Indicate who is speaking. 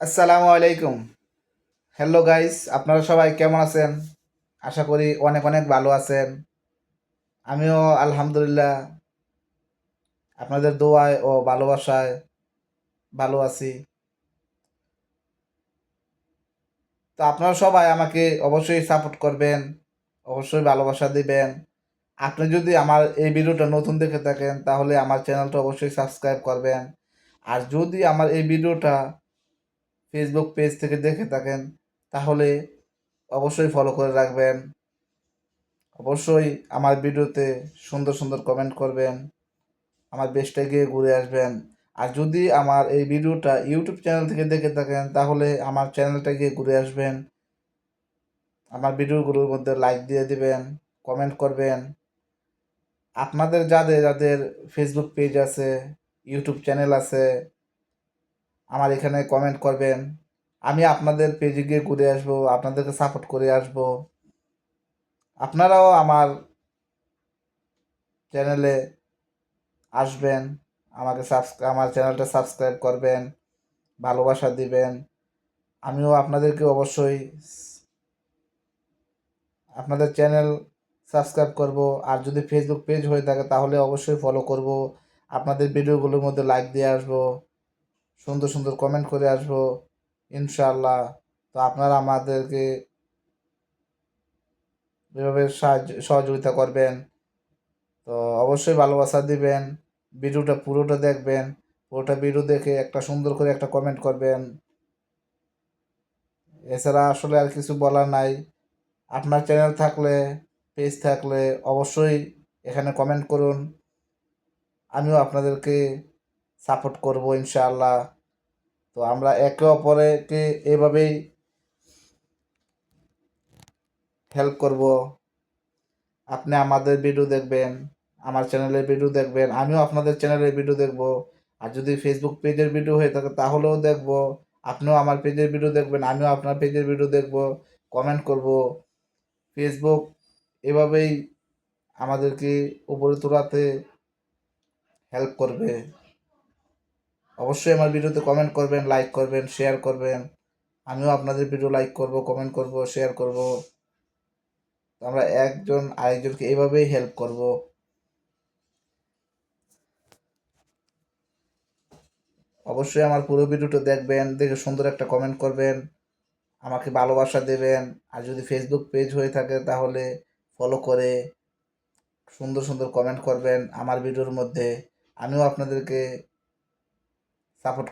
Speaker 1: আসসালামু আলাইকুম। Hello guys, আপনারা সবাই কেমন আছেন? আশা করি অনেক অনেক ভালো আছেন। আমিও আলহামদুলিল্লাহ আপনাদের দোয়ায় ও ভালোবাসায় ভালো আছি। তো আপনারা সবাই আমাকে অবশ্যই সাপোর্ট করবেন, অবশ্যই ভালোবাসা দিবেন। আপনি যদি আমার এই ভিডিওটা নতুন দেখে থাকেন তাহলে আমার চ্যানেলটা অবশ্যই সাবস্ক্রাইব করবেন। আর যদি আমার এই ভিডিওটা ফেসবুক পেজ থেকে দেখে থাকেন তাহলে অবশ্যই ফলো করে রাখবেন। অবশ্যই আমার ভিডিওতে সুন্দর সুন্দর কমেন্ট করবেন, আমার পেজটা গিয়ে ঘুরে আসবেন। আর যদি আমার এই ভিডিওটা ইউটিউব চ্যানেল থেকে দেখে থাকেন তাহলে আমার চ্যানেলটা গিয়ে ঘুরে আসবেন, আমার ভিডিওগুলোর মধ্যে লাইক দিয়ে দিবেন, কমেন্ট করবেন। আপনাদের যাদের যাদের ফেসবুক পেজ আছে, ইউটিউব চ্যানেল আছে, আমার এখানে কমেন্ট করবেন। আমি আপনাদের পেজে গিয়ে ঘুরে আসবো, আপনাদেরকে সাপোর্ট করে আসবো। আপনারাও আমার চ্যানেলে আসবেন, আমার চ্যানেলটা সাবস্ক্রাইব করবেন, ভালোবাসা দিবেন। আমিও আপনাদেরকে অবশ্যই আপনাদের চ্যানেল সাবস্ক্রাইব করব। আর যদি ফেসবুক পেজ হয়ে থাকে তাহলে অবশ্যই ফলো করব, আপনাদের ভিডিওগুলোর মধ্যে লাইক দিয়ে আসবো, সুন্দর সুন্দর কমেন্ট করে আসবো ইনশাআল্লাহ। তো আপনারা আমাদেরকে এভাবে সহযোগিতা করবেন। তো অবশ্যই ভালোবাসা দিবেন, ভিডিওটা পুরোটা দেখবেন, পুরোটা ভিডিও দেখে একটা সুন্দর করে একটা কমেন্ট করবেন। এছাড়া আসলে আর কিছু বলার নাই। আপনার চ্যানেল থাকলে, পেজ থাকলে অবশ্যই এখানে কমেন্ট করুন, আমিও আপনাদেরকে সাপোর্ট করব ইনশাআল্লাহ। তো আমরা একে অপরকে এভাবেই হেল্প করব। আপনি আমাদের ভিডিও দেখবেন, আমার চ্যানেলের ভিডিও দেখবেন, আমিও আপনাদের চ্যানেলের ভিডিও দেখব। আর যদি ফেসবুক পেজের ভিডিও হয়ে থাকে তাহলেও দেখব। আপনিও আমার পেজের ভিডিও দেখবেন, আমিও আপনার পেজের ভিডিও দেখব, কমেন্ট করব। ফেসবুক এভাবেই আমাদেরকে উপরে তোলাতে হেল্প করবে। অবশ্যই আমার ভিডিওতে কমেন্ট করবেন, লাইক করবেন, শেয়ার করবেন। আমিও আপনাদের ভিডিও লাইক করব, কমেন্ট করব, শেয়ার করব। আমরা একজন আরেকজনকে এভাবেই হেল্প করব। অবশ্যই আমার পুরো ভিডিওটা দেখবেন, দেখে সুন্দর একটা কমেন্ট করবেন, আমাকে ভালোবাসা দেবেন। আর যদি ফেসবুক পেজ হয়ে থাকে তাহলে ফলো করে সুন্দর সুন্দর কমেন্ট করবেন আমার ভিডিওর মধ্যে। আমিও আপনাদেরকে সাপোর্ট